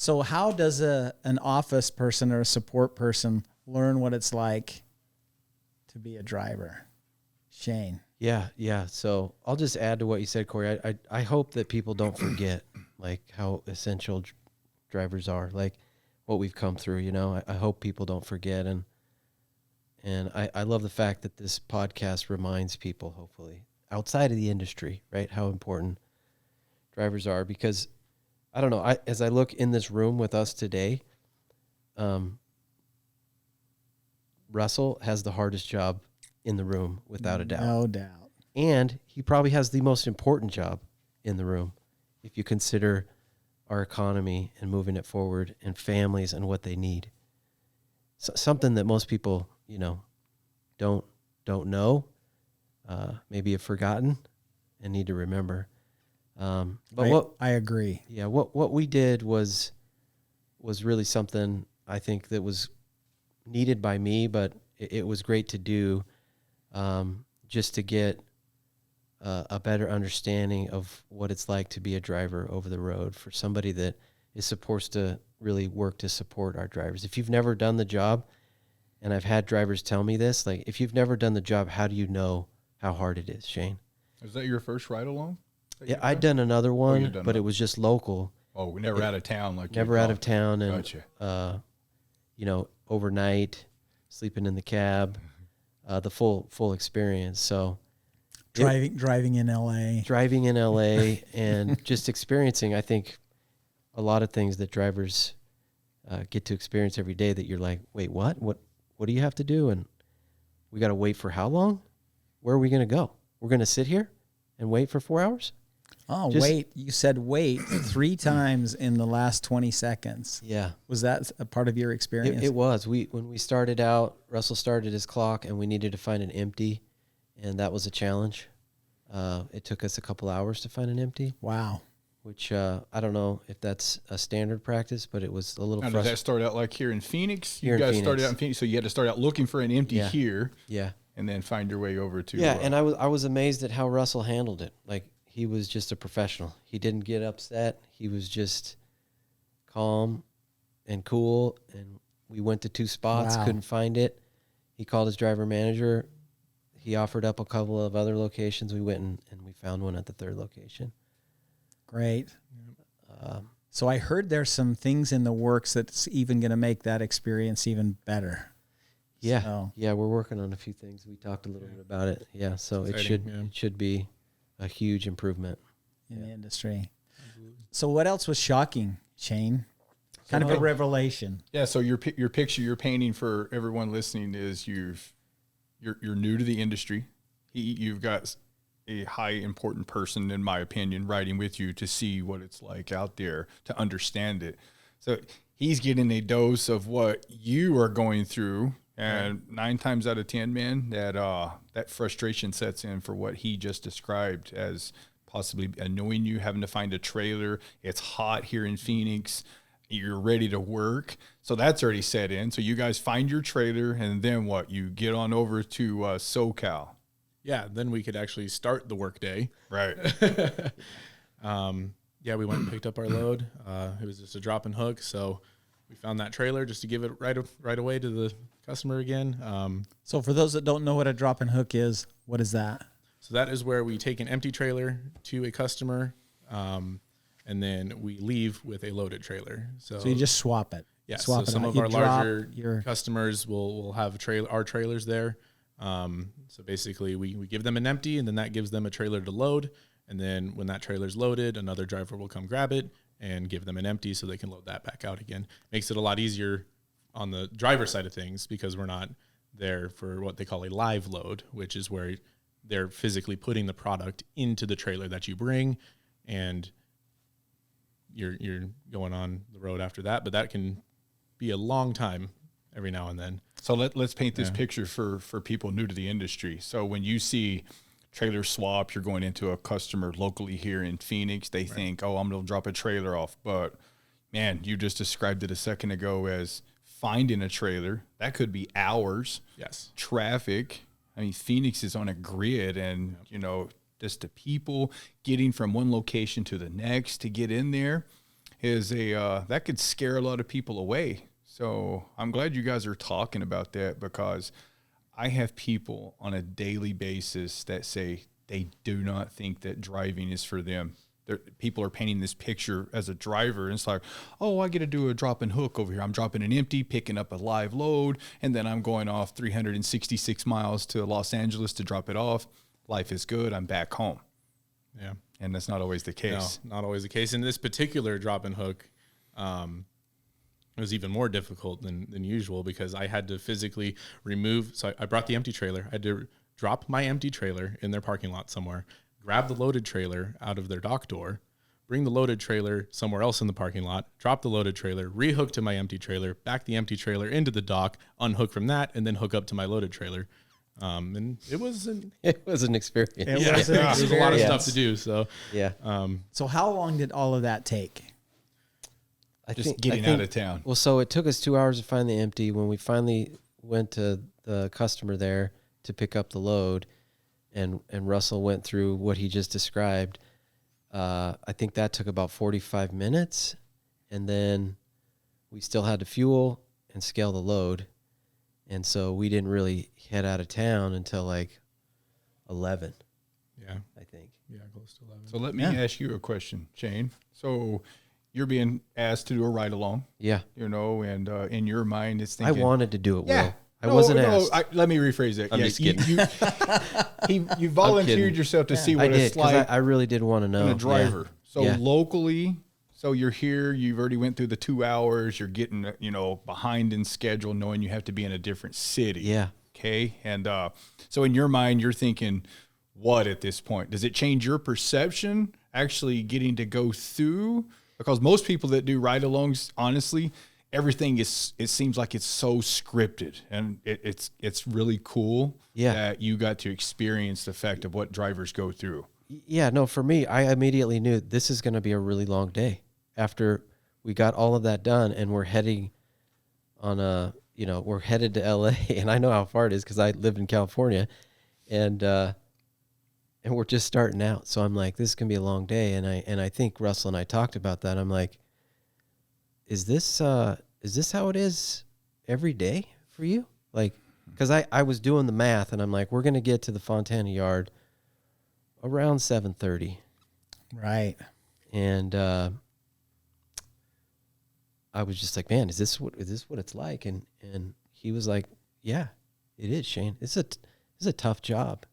So how does an office person or a support person learn what it's like to be a driver? Shane. Yeah. So I'll just add to what you said, Corey. I hope that people don't forget like how essential drivers are, like what we've come through, you know. I hope people don't forget. And I love the fact that this podcast reminds people, hopefully, outside of the industry, right, how important drivers are. Because, I don't know, as I look in this room with us today, Russell has the hardest job in the room, without a doubt. No doubt. And he probably has the most important job in the room, if you consider our economy and moving it forward and families and what they need. So, something that most people, you know, don't know, maybe have forgotten and need to remember. But I agree. Yeah, what we did was really something I think that was needed by me, but it was great to do, just to get a better understanding of what it's like to be a driver over the road for somebody that is supposed to really work to support our drivers. If you've never done the job, and I've had drivers tell me this, like, if you've never done the job, how do you know how hard it is, Shane? Is that your first ride along? Yeah, I'd done another one, but it was just local. Oh, we never out of town, never out of town, and gotcha. You know, overnight, sleeping in the cab, the full experience. So driving in LA, and just experiencing, I think, a lot of things that drivers get to experience every day that you're like, wait, what do you have to do? And we got to wait for how long? Where are we going to go? We're going to sit here and wait for 4 hours? Oh, wait. You said wait 3 times in the last 20 seconds. Yeah. Was that a part of your experience? It was. When we started out, Russell started his clock, and we needed to find an empty, and that was a challenge. It took us a couple hours to find an empty. Wow. Which I don't know if that's a standard practice, but it was a little frustrating. Did that start out like here in Phoenix? You guys started out in Phoenix, so you had to start out looking for an empty here. Yeah. And then find your way over to... Yeah, and I was amazed at how Russell handled it. Like, he was just a professional. He didn't get upset. He was just calm and cool, and we went to 2 spots, couldn't find it. He called his driver manager. He offered up a couple of other locations. We went and we found one at the 3rd location. Great. So I heard there's some things in the works that's even going to make that experience even better. Yeah. So. Yeah, we're working on a few things. We talked a little bit about it. Yeah, so it should be a huge improvement in the industry. Absolutely. So what else was shocking, Shane? Kind of a revelation. Yeah, so your picture you're painting for everyone listening is you're new to the industry. You've got a high important person, in my opinion, riding with you to see what it's like out there, to understand it. So he's getting a dose of what you are going through, and 9 times out of 10, man, that frustration sets in for what he just described as possibly annoying you, having to find a trailer. It's hot here in Phoenix. You're ready to work. So that's already set in. So you guys find your trailer, and then what? You get on over to SoCal. Yeah, then we could actually start the work day. Right. Yeah, we went and picked up our load. It was just a drop and hook. So we found that trailer just to give it right away to the customer again. So for those that don't know what a drop and hook is, what is that? So that is where we take an empty trailer to a customer, and then we leave with a loaded trailer. So you just swap it. Yeah, swap so it some out. of You our drop larger customers will have our trailers there. So basically we give them an empty, and then that gives them a trailer to load. And then when that trailer's loaded, another driver will come grab it and give them an empty so they can load that back out again. Makes it a lot easier on the driver side of things because we're not there for what they call a live load, which is where they're physically putting the product into the trailer that you bring, and you're going on the road after that. But that can be a long time every now and then. So let's paint this picture for people new to the industry. So when you see trailer swap, you're going into a customer locally here in Phoenix, they think, oh, I'm going to drop a trailer off. But man, you just described it a second ago as finding a trailer. That could be hours. Yes. Traffic. I mean, Phoenix is on a grid, and, just the people getting from one location to the next to get in there. is that could scare a lot of people away. So I'm glad you guys are talking about that, because I have people on a daily basis that say they do not think that driving is for them. People are painting this picture as a driver, and it's like, oh, I get to do a drop and hook over here. I'm dropping an empty, picking up a live load, and then I'm going off 366 miles to Los Angeles to drop it off. Life is good. I'm back home. Yeah. And that's not always the case. No, not always the case. In this particular drop and hook, it was even more difficult than usual, because I had to physically remove. So I brought the empty trailer. I had to drop my empty trailer in their parking lot somewhere, grab the loaded trailer out of their dock door, bring the loaded trailer somewhere else in the parking lot, drop the loaded trailer, rehook to my empty trailer, back the empty trailer into the dock, unhook from that, and then hook up to my loaded trailer. And it was an experience. It was a lot of stuff to do. So yeah. So how long did all of that take? I Just think out of town. Well, so it took us 2 hours to find the empty. When we finally went to the customer there to pick up the load, and Russell went through what he just described, I think that took about 45 minutes. And then we still had to fuel and scale the load. And so we didn't really head out of town until like 11. Yeah. I think. Yeah, close to 11. So let me ask you a question, Shane. So you're being asked to do a ride along, Yeah. and in your mind, it's I thinking, wanted to do it, yeah. Will. I wasn't asked. Let me rephrase that. I'm just kidding. You volunteered kidding. yourself to see I what did, it's because like I really did want to know. being a driver. Yeah. So Yeah. locally, so you're here, you've already went through the 2 hours, you're getting, behind in schedule, knowing you have to be in a different city. Yeah. Okay. And so in your mind, you're thinking, what at this point? Does it change your perception actually getting to go through? Because most people that do ride-alongs, honestly, everything it seems like it's so scripted, and it's really cool that you got to experience the fact of what drivers go through. Yeah, no, for me, I immediately knew this is going to be a really long day. After we got all of that done, and we're heading on we're headed to LA, and I know how far it is because I lived in California, and we're just starting out. So I'm like, this is going to be a long day. And I think Russell and I talked about that. I'm like, is this how it is every day for you? Like, because I was doing the math, and I'm like, we're going to get to the Fontana yard around 7:30. Right. And I was just like, man, is this what it's like? And he was like, yeah, it is, Shane. It's a tough job.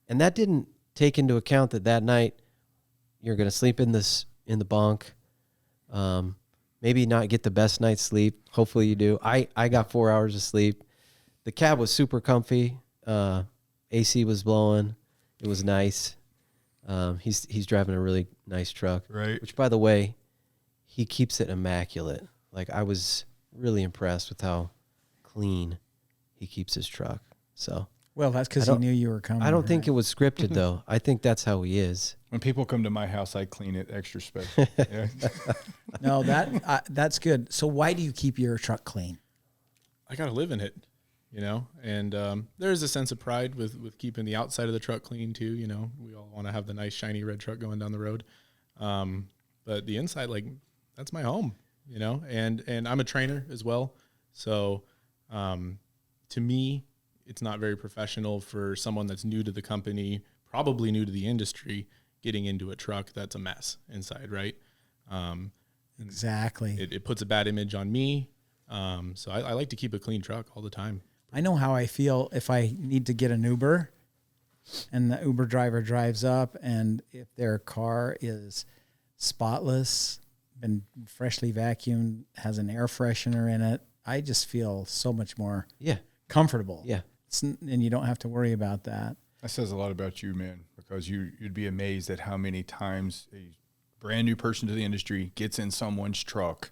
And that didn't take into account that night you're going to sleep in the bunk, maybe not get the best night's sleep. Hopefully you do. I got 4 hours of sleep. The cab was super comfy. AC was blowing. It was nice. He's driving a really nice truck, Right. which, by the way, he keeps it immaculate. Like, I was really impressed with how clean he keeps his truck. So, Well, that's because he knew you were coming. I don't think right? it was scripted, though. I think that's how he is. When people come to my house, I clean it extra special. Yeah. No, that's good. So why do you keep your truck clean? I got to live in it, and there's a sense of pride with keeping the outside of the truck clean too. We all want to have the nice shiny red truck going down the road. But the inside, like, that's my home, and I'm a trainer as well. So, to me, it's not very professional for someone that's new to the company, probably new to the industry, getting into a truck that's a mess inside. Right. Exactly. It puts a bad image on me. So I like to keep a clean truck all the time. I know how I feel if I need to get an Uber and the Uber driver drives up, and if their car is spotless, been freshly vacuumed, has an air freshener in it, I just feel so much more comfortable. Yeah. And you don't have to worry about that. That says a lot about you, man, because you'd be amazed at how many times a brand new person to the industry gets in someone's truck.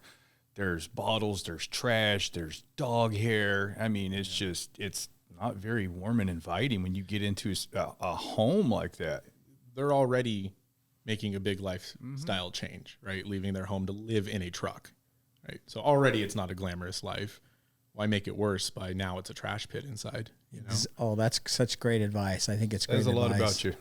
There's bottles, there's trash, there's dog hair. I mean, it's not very warm and inviting when you get into a home like that. They're already making a big lifestyle change, right? Leaving their home to live in a truck, right? So already it's not a glamorous life. Why make it worse by now it's a trash pit inside? Oh, that's such great advice. I think it's great Says a lot advice. about you.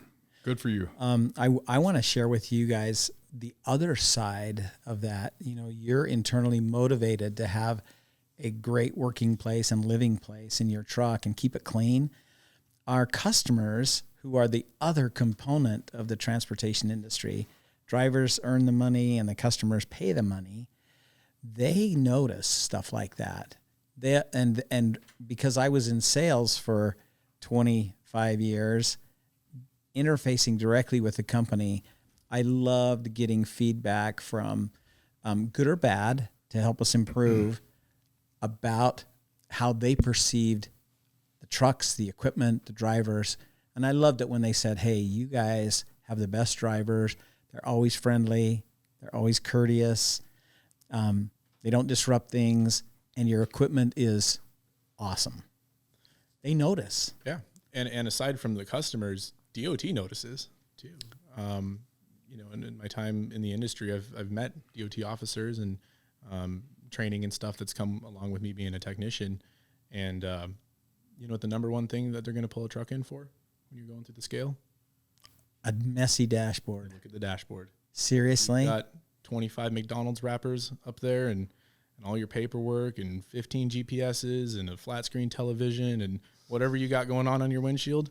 Good for you. I want to share with you guys the other side of that, you know, you're internally motivated to have a great working place and living place in your truck and keep it clean. Our customers, who are the other component of the transportation industry, drivers earn the money and the customers pay the money. They notice stuff like that. And because I was in sales for 25 years, interfacing directly with the company, I loved getting feedback from good or bad to help us improve about how they perceived the trucks, the equipment, the drivers. And I loved it when they said, hey, you guys have the best drivers. They're always friendly. They're always courteous. They don't disrupt things. And your equipment is awesome. They notice. Yeah. And aside from the customers, DOT notices too. You know, in my time in the industry, I've met DOT officers and training and stuff that's come along with me being a technician. And you know what the number one thing that they're going to pull a truck in for when you're going through the scale? A messy dashboard. Look at the dashboard. Seriously? You've got 25 McDonald's wrappers up there and all your paperwork and 15 GPSs and a flat screen television and whatever you got going on your windshield.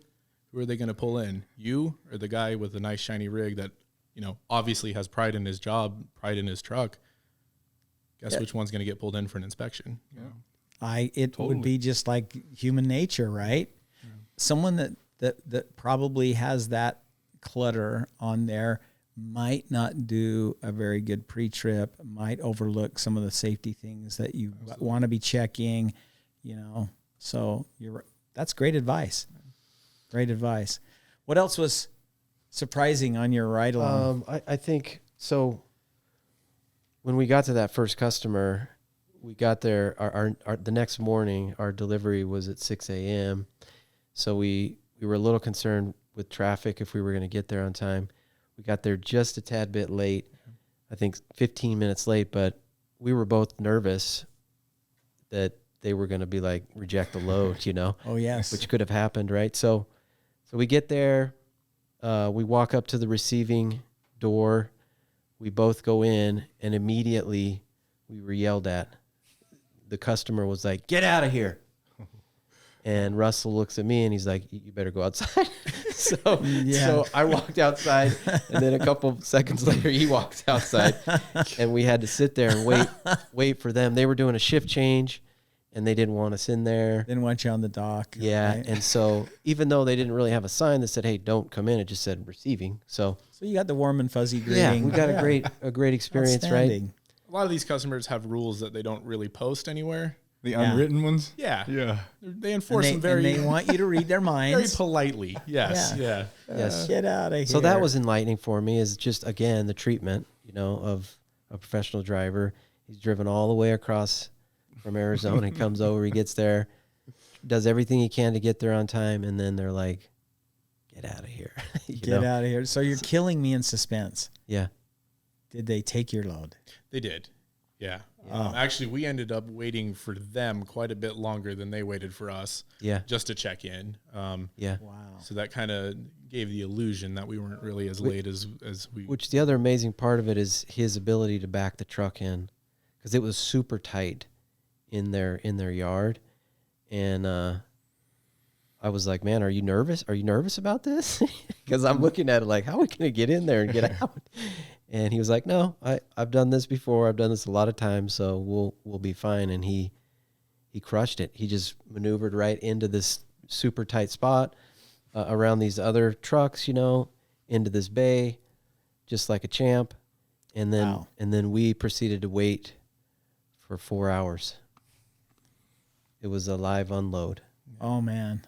Who are they going to pull in? You or the guy with the nice shiny rig that, you know, obviously has pride in his job, pride in his truck? Guess which one's going to get pulled in for an inspection? You know? It would be just like human nature, right? Yeah. Someone that probably has that clutter on there might not do a very good pre-trip, might overlook some of the safety things that you want to be checking, you know. So that's great advice. Great advice. What else was surprising on your ride along? I think so. When we got to that first customer, we got there. Our the next morning, our delivery was at 6 a.m. So we were a little concerned with traffic if we were going to get there on time. We got there just a tad bit late, I think 15 minutes late, but we were both nervous that they were going to be like, reject the load, you know? Oh, yes. Which could have happened, right? So we get there, we walk up to the receiving door, we both go in, and immediately we were yelled at. The customer was like, get out of here. And Russell looks at me and he's like, you better go outside. So I walked outside, and then a couple seconds later he walked outside, and we had to sit there and wait for them. They were doing a shift change, and they didn't want us in there. Didn't want you on the dock. Yeah, right? and so even though they didn't really have a sign that said, hey, don't come in, it just said receiving. So you got the warm and fuzzy greeting. Yeah, we got a great experience, right? A lot of these customers have rules that they don't really post anywhere. The unwritten ones? Yeah. Yeah. They enforce them and they want you to read their minds. very politely. Yes. Yeah. Yes. Get out of here. So that was enlightening for me, is just, again, the treatment, you know, of a professional driver. He's driven all the way across from Arizona. He comes over, he gets there, does everything he can to get there on time, and then they're like, get out of here. Get out of here. So you're killing me in suspense. Yeah. Did they take your load? They did. Yeah. Actually, we ended up waiting for them quite a bit longer than they waited for us. Yeah. Just to check in. Yeah. Wow. So that kind of gave the illusion that we weren't really as late as we. Which the other amazing part of it is his ability to back the truck in, because it was super tight in their yard, and I was like, man, are you nervous? Are you nervous about this? Because I'm looking at it like, how are we going to get in there and get out? And he was like, no, I've done this before. I've done this a lot of times, so we'll be fine. And he crushed it. He just maneuvered right into this super tight spot around these other trucks, you know, into this bay, just like a champ. And then we proceeded to wait for 4 hours. It was a live unload. Oh, man.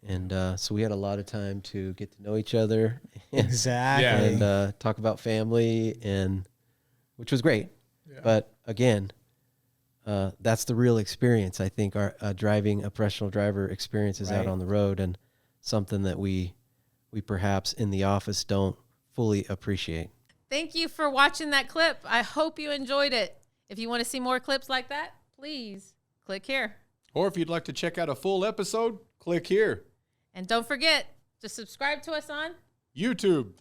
And so we had a lot of time to get to know each other. Exactly. And talk about family, which was great. Yeah. But again, that's the real experience. I think our driving a professional driver experience is out on the road, and something that we perhaps in the office don't fully appreciate. Thank you for watching that clip. I hope you enjoyed it. If you want to see more clips like that, please click here. Or if you'd like to check out a full episode, click here. And don't forget to subscribe to us on YouTube.